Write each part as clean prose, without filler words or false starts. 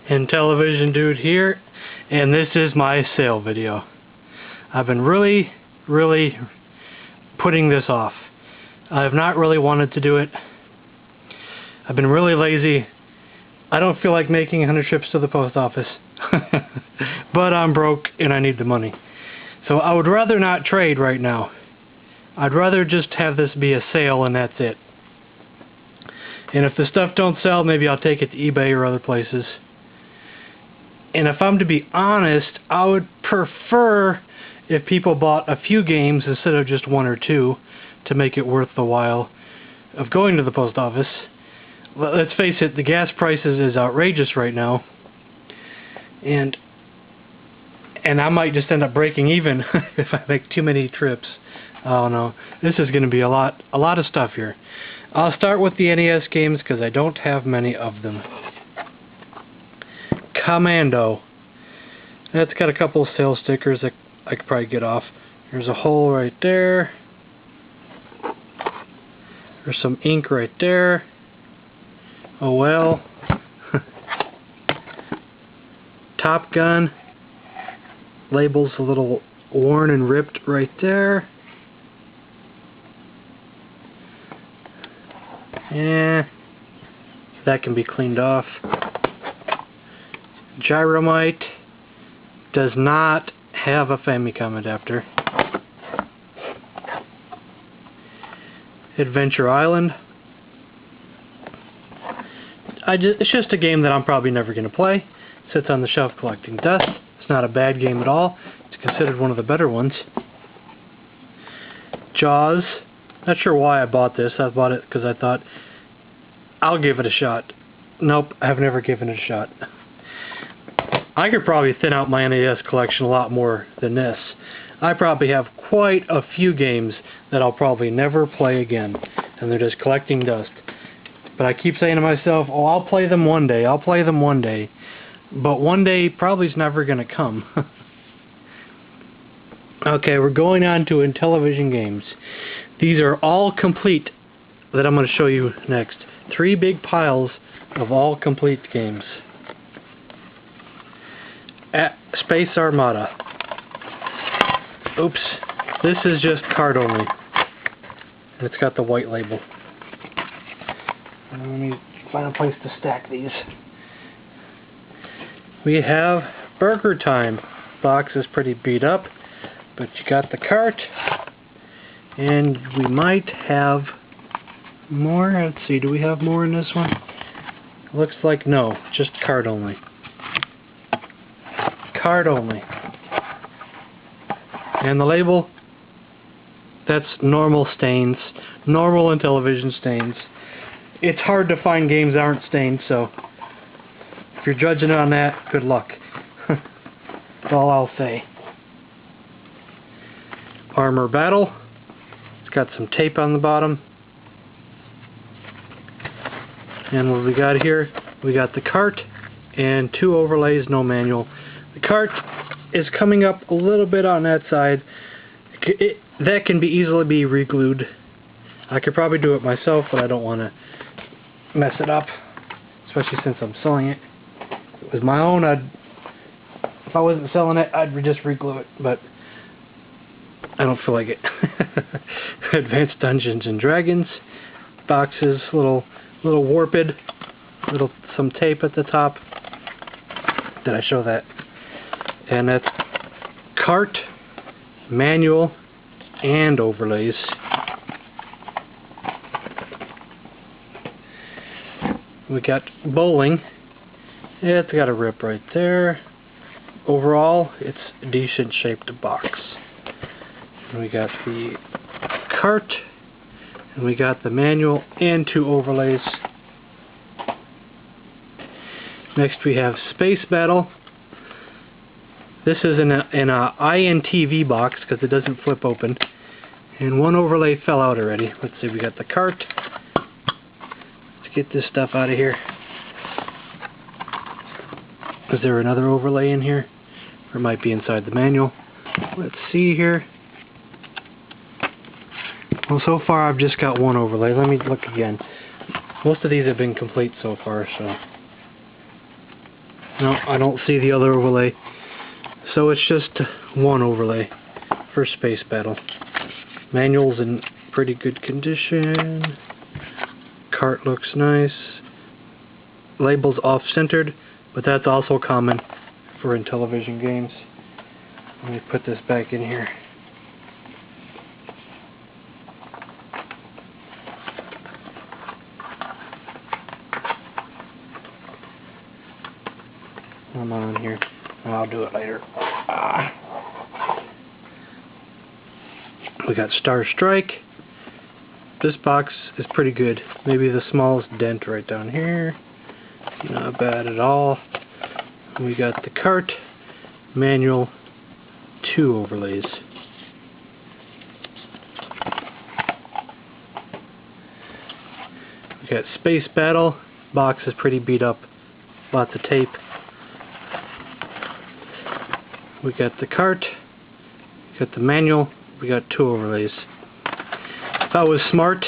Intellivision dude here, and this is my sale video. I've been really putting this off. I have not really wanted to do it. I've been really lazy. I don't feel like making 100 trips to the post office. But I'm broke and I need the money. So I would rather not trade right now. I'd rather just have this be a sale and that's it. And if the stuff don't sell, maybe I'll take it to eBay or other places. And if I'm to be honest, I would prefer if people bought a few games instead of just one or two to make it worth the while of going to the post office. Let's face it, the gas prices is outrageous right now. And I might just end up breaking even if I make too many trips. Oh no, this is going to be a lot of stuff here. I'll start with the NES games because I don't have many of them. Commando. That's got a couple of sales stickers that I could probably get off. There's a hole right there. There's some ink right there. Oh well. Top Gun. Label's a little worn and ripped right there. Yeah, that can be cleaned off. Gyromite does not have a Famicom adapter. Adventure Island. It's just a game that I'm probably never going to play. Sits on the shelf collecting dust. It's not a bad game at all. It's considered one of the better ones. Jaws. Not sure why I bought this. I bought it because I thought I'll give it a shot. Nope, I've never given it a shot. I could probably thin out my NES collection a lot more than this. I probably have quite a few games that I'll probably never play again, and they're just collecting dust. But I keep saying to myself, oh, I'll play them one day, I'll play them one day. But one day probably is never going to come. Okay, we're going on to Intellivision games. These are all complete that I'm going to show you next. 3 big piles of all complete games. Space Armada. Oops, this is just card only. And it's got the white label. Let me find a place to stack these. We have Burger Time. Box is pretty beat up, but you got the cart. And we might have more. Let's see, do we have more in this one? Looks like no, just card only. Card only. And the label, that's normal stains. Normal Intellivision stains. It's hard to find games that aren't stained, so if you're judging on that, good luck. That's all I'll say. Armor Battle. It's got some tape on the bottom. And what we got here, we got the cart and 2 overlays, no manual. The cart is coming up a little bit on that side. That can easily be re-glued. I could probably do it myself, but I don't want to mess it up, especially since I'm selling it. If it was my own, if I wasn't selling it, I'd just re-glue it, but I don't feel like it. Advanced Dungeons and Dragons. Boxes, little warped. Some tape at the top. Did I show that? And that's cart, manual, and overlays. We got bowling. It's got a rip right there. Overall, it's a decent shaped box. And we got the cart, and we got the manual and 2 overlays. Next we have Space Battle. This is in a INTV box because it doesn't flip open. And 1 overlay fell out already. Let's see, we got the cart. Let's get this stuff out of here. Is there another overlay in here? Or it might be inside the manual. Let's see here. Well, so far I've just got 1 overlay. Let me look again. Most of these have been complete so far, so No, I don't see the other overlay. So it's just one overlay for Space Battle. Manual's in pretty good condition. Cart looks nice. Label's off-centered, but that's also common for Intellivision games. Let me put this back in here. I'm on here. I'll do it later. We got Star Strike. This box is pretty good. Maybe the smallest dent right down here. Not bad at all. We got the cart, manual, 2 overlays. We got Space Battle. Box is pretty beat up. Lots of tape. We got the cart, we got the manual, we got 2 overlays. If I was smart,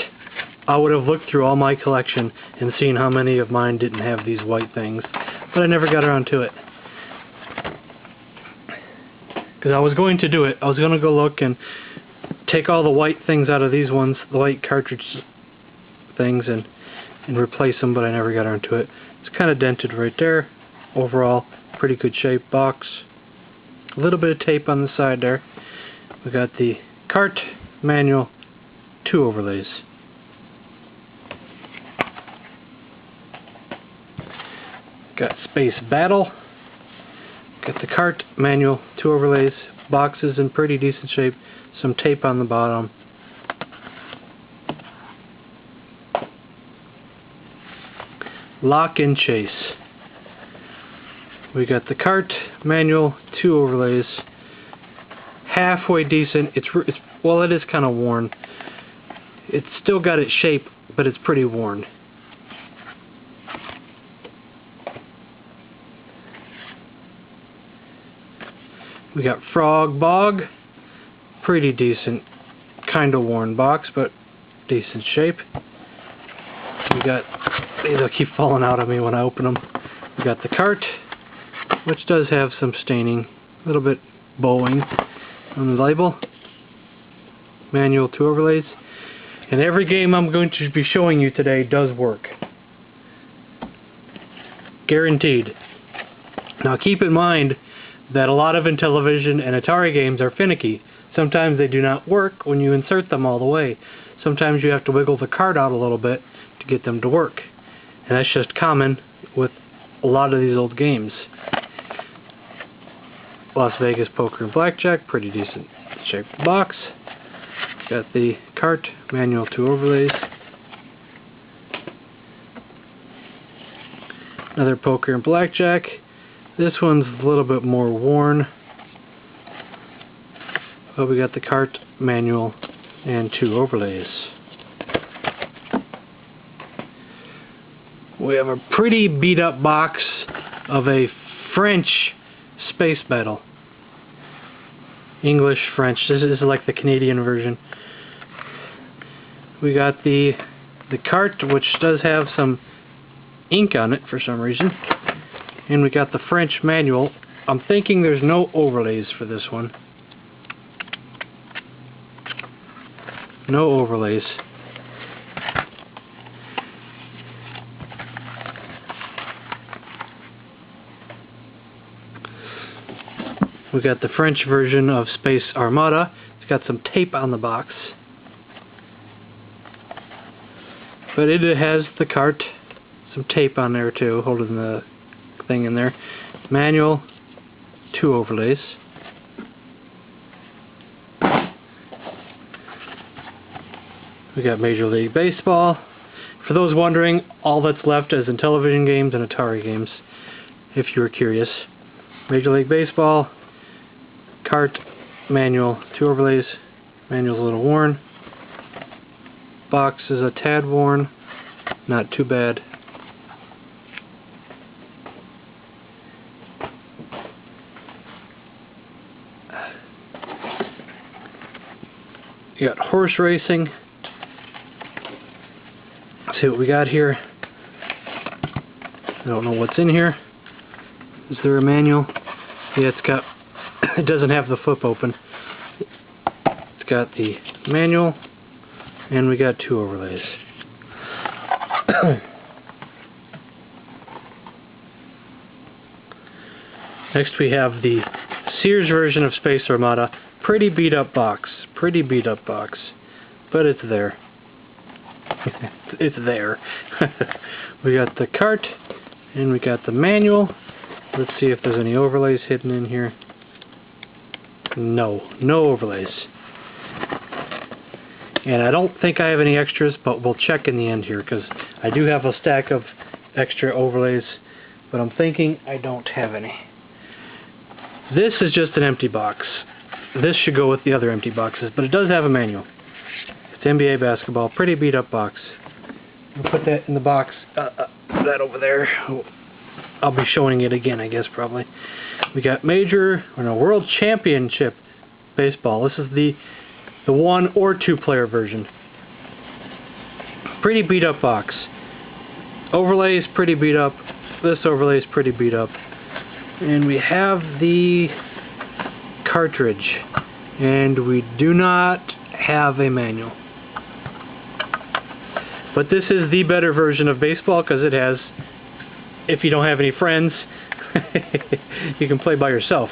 I would have looked through all my collection and seen how many of mine didn't have these white things, but I never got around to it. Because I was going to do it. I was going to go look and take all the white things out of these ones, the white cartridge things, and replace them, but I never got around to it. It's kind of dented right there. Overall, pretty good shape box. A little bit of tape on the side there. We got the cart, manual, 2 overlays. Got Space Battle. Got the cart, manual, 2 overlays. Box is in pretty decent shape. Some tape on the bottom. Lock and Chase. We got the cart, manual, 2 overlays. Halfway decent. Well, it is kind of worn. It's still got its shape, but it's pretty worn. We got Frog Bog. Pretty decent. Kind of worn box, but decent shape. We got, they'll keep falling out of me when I open them. We got the cart, which does have some staining, a little bit bowing on the label. Manual, 2 overlays. And every game I'm going to be showing you today does work. Guaranteed. Now keep in mind that a lot of Intellivision and Atari games are finicky. Sometimes they do not work when you insert them all the way. Sometimes you have to wiggle the card out a little bit to get them to work. And that's just common with a lot of these old games. Las Vegas Poker and Blackjack, pretty decent shaped box. Got the cart, manual, 2 overlays. Another Poker and Blackjack. This one's a little bit more worn. But we got the cart, manual, and 2 overlays. We have a pretty beat up box of a French Space Battle. English, French. This is like the Canadian version. We got the cart, which does have some ink on it for some reason. And we got the French manual. I'm thinking there's no overlays for this one. No overlays. We got the French version of Space Armada. It's got some tape on the box. But it has the cart, some tape on there too, holding the thing in there. Manual, 2 overlays. We got Major League Baseball. For those wondering, all that's left is Intellivision games and Atari games, if you were curious. Major League Baseball, cart, manual, 2 overlays. Manual's a little worn. Box is a tad worn, not too bad. You got horse racing. Let's see what we got here. I don't know what's in here. Is there a manual? Yeah, it doesn't have the flip open. It's got the manual, and we got 2 overlays. Next we have the Sears version of Space Armada. Pretty beat up box. Pretty beat up box. But it's there. It's there. We got the cart, and we got the manual. Let's see if there's any overlays hidden in here. No. No overlays. And I don't think I have any extras, but we'll check in the end here, because I do have a stack of extra overlays, but I'm thinking I don't have any. This is just an empty box. This should go with the other empty boxes, but it does have a manual. It's NBA basketball, pretty beat up box. I'll put that in the box, that over there. I'll be showing it again, I guess, probably. We got World Championship baseball. This is the 1 or 2 player version. Pretty beat up box. Overlays pretty beat up. This overlay is pretty beat up. And we have the cartridge, and we do not have a manual. But this is the better version of baseball, because it has, if you don't have any friends, you can play by yourself.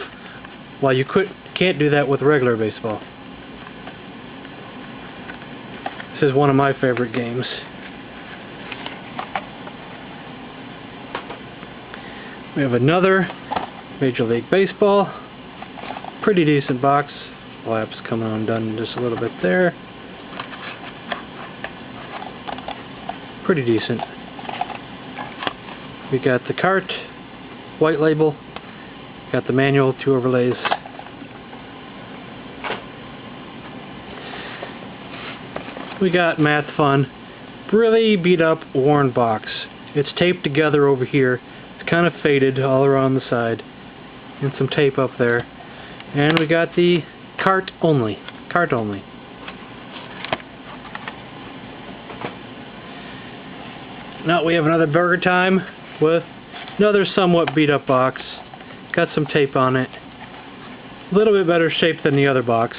While you can't do that with regular baseball. This is one of my favorite games. We have another Major League Baseball. Pretty decent box. Flaps coming undone just a little bit there. Pretty decent. We got the cart, white label. Got the manual, 2 overlays. We got Math Fun. Really beat up, worn box. It's taped together over here. It's kind of faded all around the side. And some tape up there. And we got the cart only. Cart only. Now we have another Burger Time with another somewhat beat up box. Got some tape on it. A little bit better shape than the other box.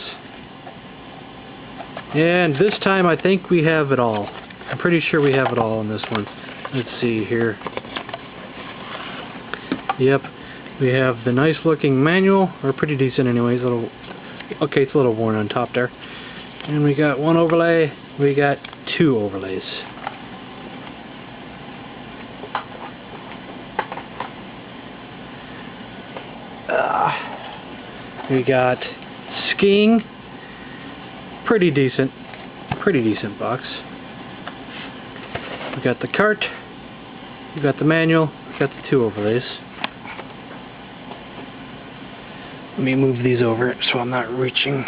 And this time I think we have it all. I'm pretty sure we have it all in this one. Let's see here. Yep. We have the nice looking manual, or pretty decent anyways. Okay, it's a little worn on top there. And we got 1 overlay. We got 2 overlays. We got skiing. Pretty decent box. We got the cart. We got the manual. We got the 2 overlays. Let me move these over so I'm not reaching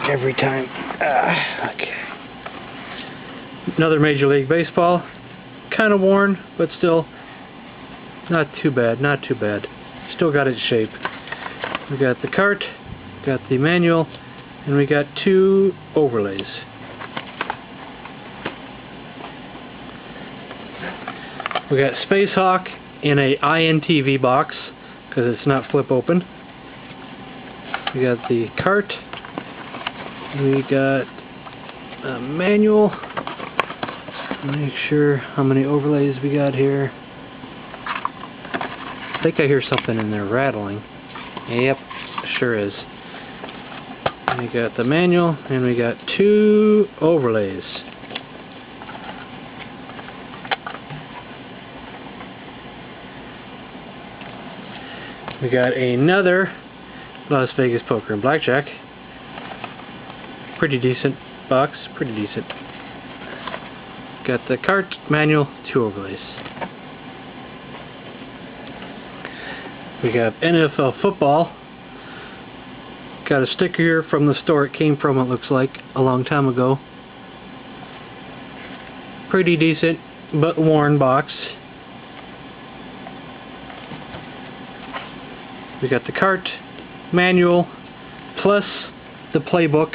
every time. Okay. Another Major League Baseball. Kind of worn, but still not too bad. Not too bad. Still got its shape. We got the cart. Got the manual. And we got 2 overlays. We got Space Hawk in a INTV box, because it's not flip open. We got the cart. We got a manual. Make sure how many overlays we got here. I think I hear something in there rattling. Yep, sure is. We got the manual, and we got 2 overlays. We got another Las Vegas Poker and Blackjack. Pretty decent box, pretty decent. Got the cart, manual, 2 overlays. We got NFL football. Got a sticker here from the store it came from, it looks like, a long time ago. Pretty decent, but worn box. We got the cart, manual, plus the playbook,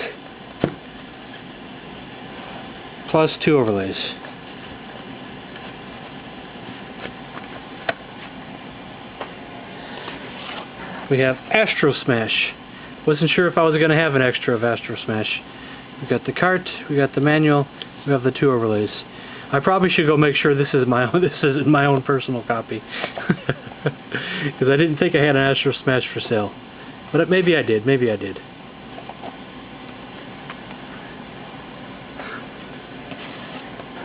plus 2 overlays. We have Astro Smash. Wasn't sure if I was going to have an extra of Astro Smash. We got the cart, we got the manual, we have the 2 overlays. I probably should go make sure this is my own personal copy, because I didn't think I had an Astro Smash for sale, but maybe I did. Maybe I did.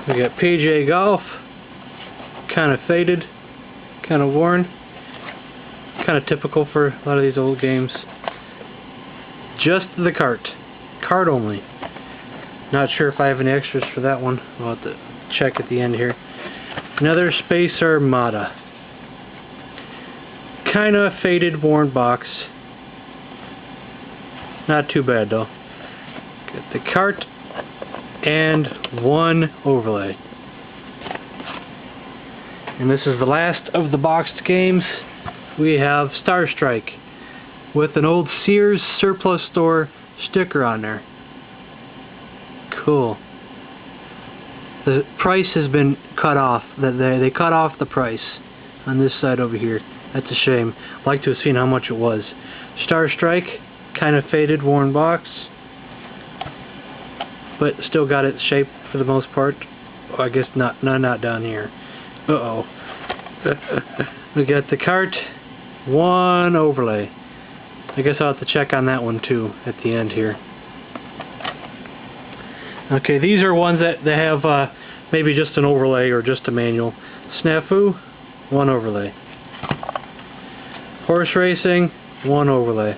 We got PJ Golf, kind of faded, kind of worn, kind of typical for a lot of these old games. Just the cart only. Not sure if I have any extras for that one. I'll have to check at the end here. Another Space Armada. Kind of faded, worn box. Not too bad though. Got the cart and 1 overlay. And this is the last of the boxed games. We have Star Strike with an old Sears surplus store sticker on there. Cool. The price has been cut off. They cut off the price on this side over here. That's a shame. I'd like to have seen how much it was. Star Strike, kind of faded, worn box, but still got its shape for the most part. Oh, I guess not down here. Uh-oh. We got the cart, 1 overlay. I guess I'll have to check on that one too at the end here. Okay, these are ones that they have maybe just an overlay or just a manual. Snafu, 1 overlay. Horse Racing, 1 overlay.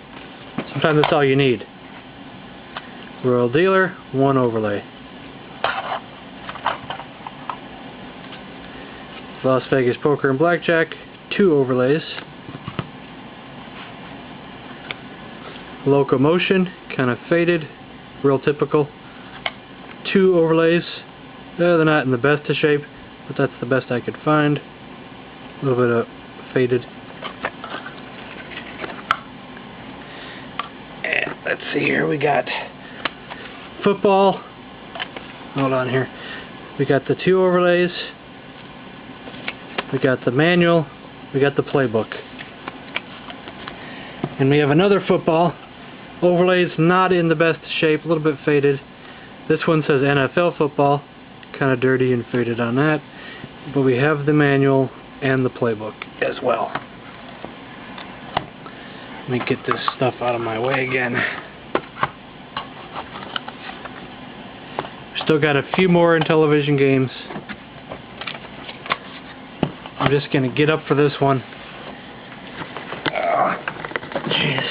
Sometimes that's all you need. Royal Dealer, 1 overlay. Las Vegas Poker and Blackjack, 2 overlays. Locomotion, kind of faded, real typical. 2 overlays. They're not in the best of shape, but that's the best I could find. A little bit of faded. And let's see here, we got football. Hold on here. We got the 2 overlays. We got the manual. We got the playbook. And we have another football. Overlays not in the best shape, a little bit faded. This one says NFL football, kind of dirty and faded on that. But we have the manual and the playbook as well. Let me get this stuff out of my way again. Still got a few more Intellivision games. I'm just going to get up for this one. Jeez.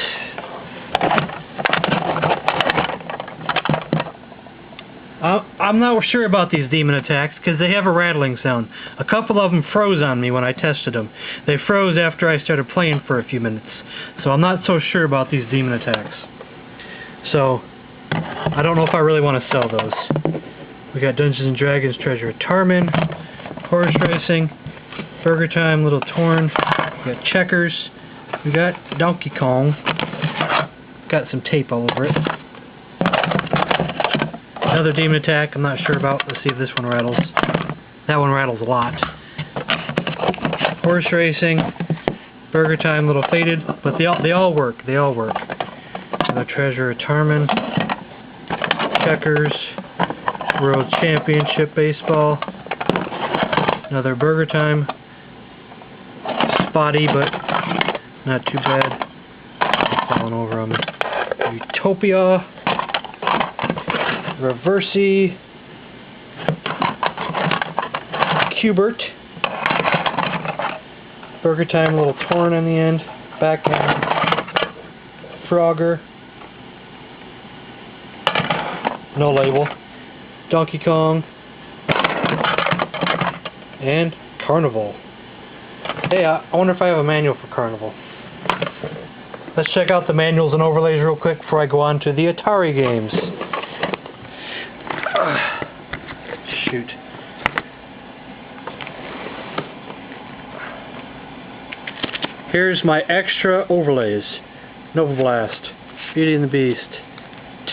I'm not sure about these demon attacks because they have a rattling sound. A couple of them froze on me when I tested them. They froze after I started playing for a few minutes. So I'm not so sure about these demon attacks. So I don't know if I really want to sell those. We got Dungeons & Dragons Treasure of Tarman, Horse Racing, Burger Time, Little Torn, we got Checkers, we got Donkey Kong, got some tape all over it. Another demon attack I'm not sure about. Let's see if this one rattles. That one rattles a lot. Horse Racing, Burger Time, Little Faded, but they all work. They all work. The Treasure of Tarman, Checkers, World Championship Baseball, another Burger Time, spotty but not too bad. It's falling over on me. Utopia, Reversi, Cubert, Burger Time, Little Torn on the end, Backman, Frogger, no label, Donkey Kong, and Carnival. Hey, I wonder if I have a manual for Carnival. Let's check out the manuals and overlays real quick before I go on to the Atari games. Shoot. Here's my extra overlays. Nova Blast, Beauty and the Beast,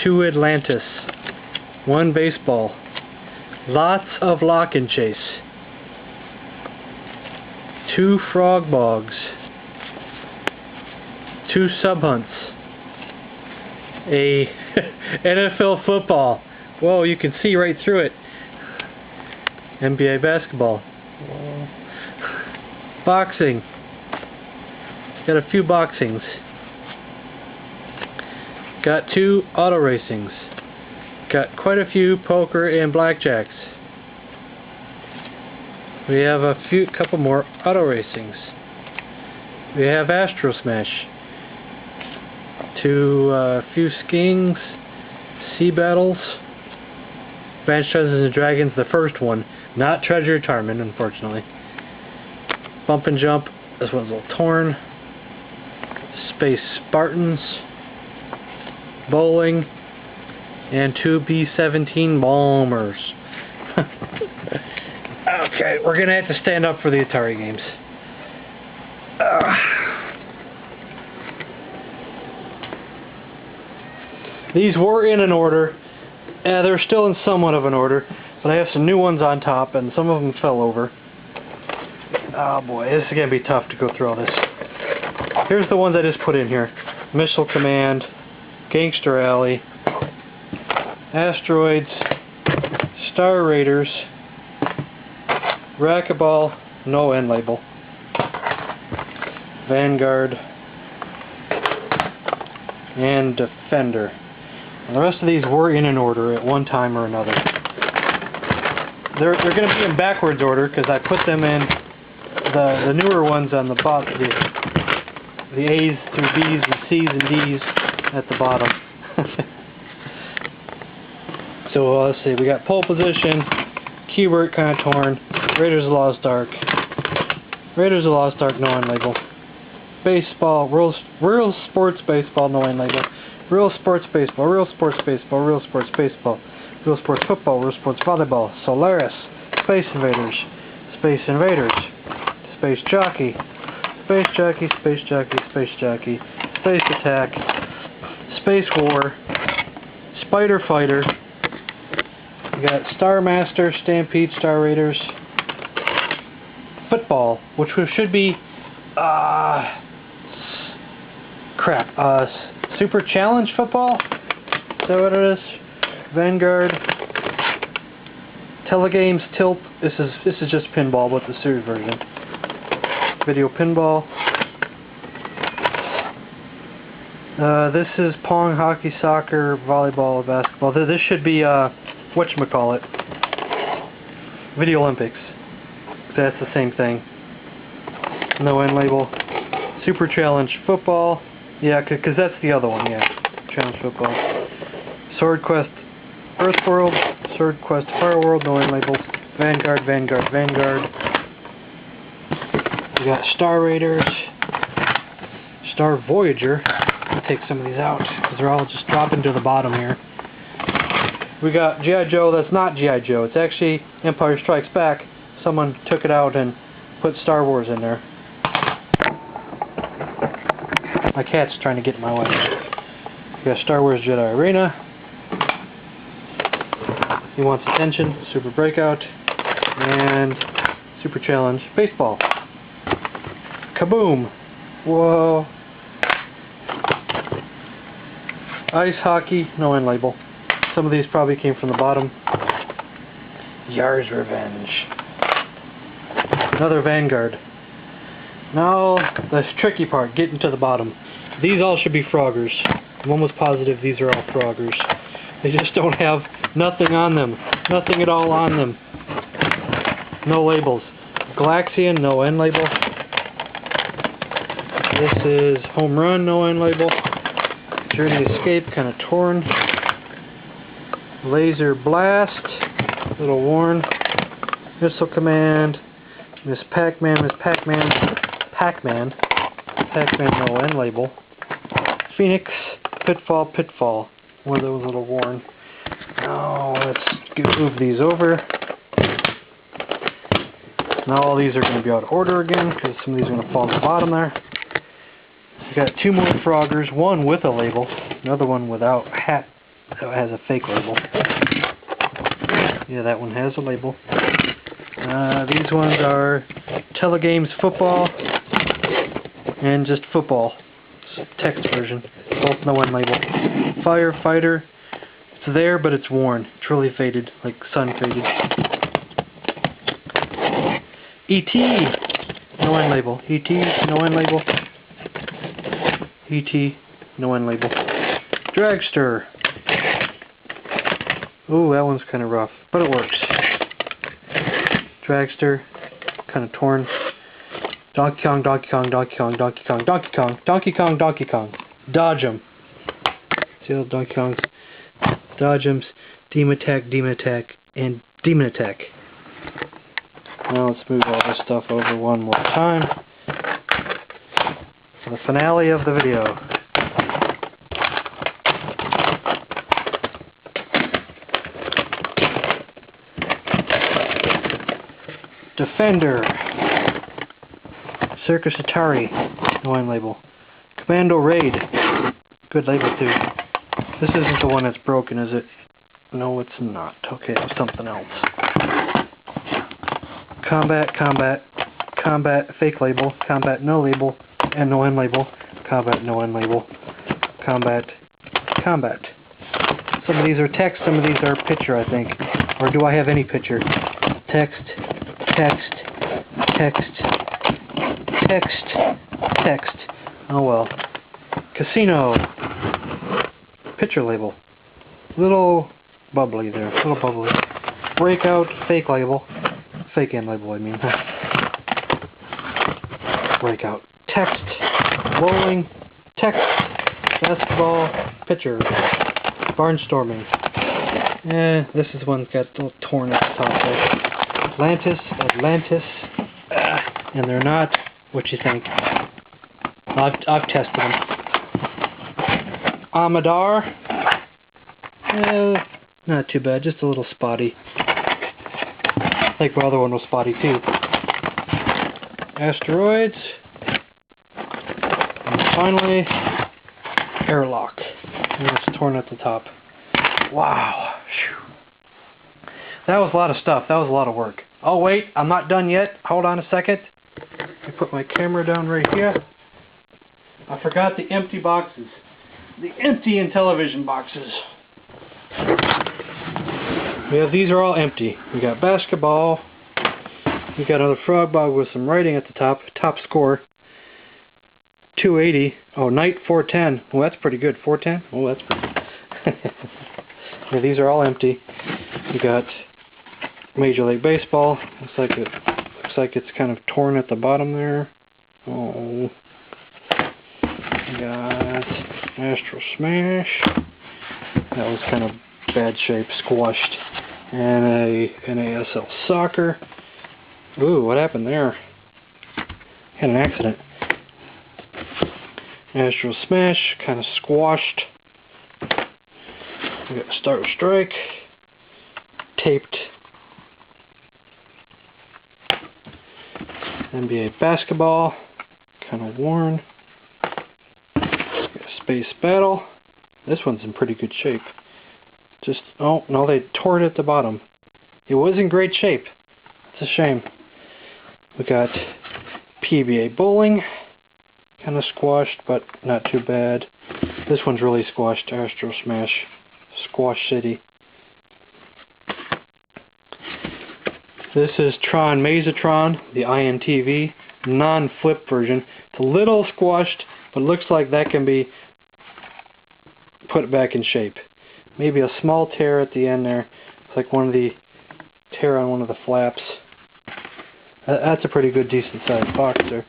2 Atlantis, 1 Baseball, lots of Lock and Chase, 2 Frog Bogs, 2 sub hunts, a NFL football. Whoa, you can see right through it. NBA basketball. Whoa. Boxing. Got a few boxings. Got 2 auto racings. Got quite a few poker and blackjacks. We have a couple more auto racings. We have Astro Smash. 2 few skiings, sea battles, Advanced Dungeons and Dragons, the first one, not Treasure Retirement, unfortunately. Bump and Jump, this one's a little torn. Space Spartans, bowling, and 2 B-17 bombers. Okay, we're gonna have to stand up for the Atari games. These were in an order. They're still in somewhat of an order, but I have some new ones on top, and some of them fell over. Oh boy, this is gonna be tough to go through all this. Here's the ones I just put in here: Missile Command, Gangster Alley, Asteroids, Star Raiders, Racquetball, no end label, Vanguard, and Defender. And the rest of these were in an order at one time or another. They're going to be in backwards order because I put them in the newer ones on the bottom, the A's through B's and C's and D's at the bottom. So let's see, we got Pole Position, Keyword kind of torn, Raiders of the Lost Ark, Raiders of the Lost Ark, no end label, Baseball, Real Sports Baseball, no end label, Real Sports Baseball, Real Sports Baseball, Real Sports Baseball, Real Sports Football, Real Sports Volleyball, Solaris, Space Invaders, Space Invaders, Space Jockey, Space Jockey, Space Jockey, Space Jockey, Space Attack, Space War, Spider Fighter. We got Star Master, Stampede, Star Raiders, Football, which should be Super Challenge Football? Is that what it is? Vanguard, Telegames, Tilt. This is just pinball, but the series version. Video Pinball. This is Pong, Hockey, Soccer, Volleyball, Basketball. This should be whatchamacallit, Video Olympics. That's the same thing. No end label. Super Challenge Football. Yeah, because that's the other one, yeah. Challenge Football. Sword Quest Earthworld. Sword Quest Fireworld, no end labels. Vanguard, Vanguard, Vanguard. We got Star Raiders. Star Voyager. I'll take some of these out, because they're all just dropping to the bottom here. We got G.I. Joe. That's not G.I. Joe. It's actually Empire Strikes Back. Someone took it out and put Star Wars in there. My cat's trying to get in my way. We got Star Wars Jedi Arena. He wants attention. Super Breakout. And Super Challenge Baseball. Kaboom! Whoa. Ice Hockey, no end label. Some of these probably came from the bottom. Yar's Revenge. Another Vanguard. Now, the tricky part, getting to the bottom. These all should be Froggers. I'm almost positive these are all Froggers. They just don't have nothing on them. Nothing at all on them. No labels. Galaxian, no end label. This is Home Run, no end label. Journey Escape, kind of torn. Laser Blast, a little worn. Missile Command. Miss Pac-Man, Miss Pac-Man. Pac-Man. Pac-Man, no end label. Phoenix, Pitfall, Pitfall. One of those a little worn. Now let's move these over. Now all these are going to be out of order again because some of these are going to fall to the bottom there. We got 2 more Froggers, one with a label, another one without a hat that has a fake label. Yeah, that one has a label. These ones are Telegames Football and just Football. text version. Both no one label. Firefighter. It's there, but it's worn. It's really faded, like sun faded. E.T. No one label. E.T. No one label. E.T. No one label. Dragster. Ooh, that one's kind of rough, but it works. Dragster. Kind of torn. Donkey Kong, Donkey Kong, Donkey Kong, Donkey Kong, Donkey Kong, Donkey Kong, Donkey Kong. Dodge 'em. See all the Donkey Kongs? Dodge 'em, Demon Attack, Demon Attack, and Demon Attack. Now let's move all this stuff over one more time. For the finale of the video. Defender. Circus Atari. No one label. Commando Raid. Good label too. This isn't the one that's broken, is it? No, it's not. Okay, it's something else. Combat, Combat, Combat, fake label, Combat, no label, and no end label, Combat, no end label, Combat, Combat. Some of these are text, some of these are picture, I think. Or do I have any picture? Text, text, text, text, text. Oh well. Casino. Picture label. Little bubbly there. Little bubbly. Breakout. Fake label. Fake end label, I mean. Breakout. Text. Bowling. Text. Basketball. Picture. Barnstorming. This is one that got a little torn at the top there. Atlantis. Atlantis. And they're not. What you think? I've tested them. Amadar. Not too bad, just a little spotty. I think my other one was spotty too. Asteroids. And finally, Airlock. And it's torn at the top. Wow. Whew. That was a lot of stuff. That was a lot of work. Oh wait, I'm not done yet. Hold on a second. I put my camera down right here. I forgot the empty boxes. The empty Intellivision boxes. Yeah, these are all empty. We got basketball. We got another frog bug with some writing at the top. Top score. 280. Oh, Knight 410. Oh, that's pretty good. 410? Oh, that's pretty good. Yeah, these are all empty. We got Major League Baseball. Looks like it's kind of torn at the bottom there. Oh. We got Astro Smash. That was kind of bad shape, squashed. And a NASL Soccer. Ooh, what happened there? Had an accident. Astro Smash, kind of squashed. We got Star Strike. Taped. NBA Basketball. Kind of worn. Space Battle. This one's in pretty good shape. Just, oh, no, they tore it at the bottom. It was in great shape. It's a shame. We got PBA Bowling. Kind of squashed, but not too bad. This one's really squashed. Astro Smash. Squash City. This is Tron Mazatron, the INTV, non-flip version. It's a little squashed, but it looks like that can be put back in shape. Maybe a small tear at the end there. It's like one of the tear on one of the flaps. That's a pretty good, decent sized box there.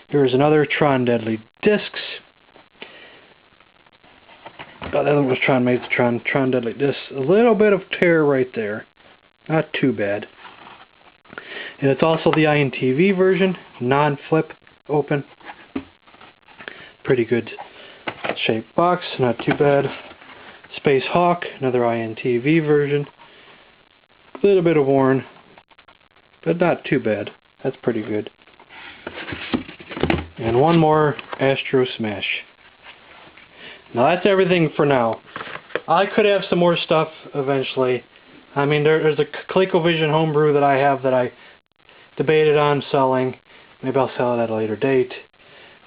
Here's another Tron Deadly Discs. Oh, the other one was Tron Mazatron, Tron Deadly Discs. A little bit of tear right there. Not too bad. And it's also the INTV version, non-flip, open. Pretty good shaped box, not too bad. Space Hawk, another INTV version. A little bit of worn, but not too bad. That's pretty good. And one more Astro Smash. Now that's everything for now. I could have some more stuff eventually. I mean, there's a ColecoVision homebrew that I have that I debated on selling. Maybe I'll sell it at a later date.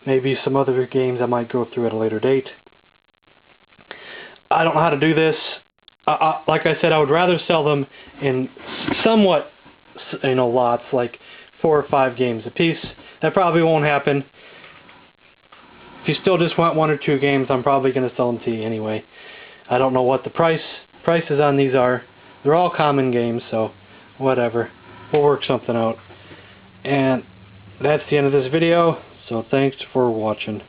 maybe some other games I might go through at a later date. I don't know how to do this. Like I said, I would rather sell them in somewhat, lots, like 4 or 5 games a piece. That probably won't happen. If you still just want 1 or 2 games, I'm probably going to sell them to you anyway. I don't know what the prices on these are. They're all common games, so whatever. We'll work something out. And that's the end of this video, so thanks for watching.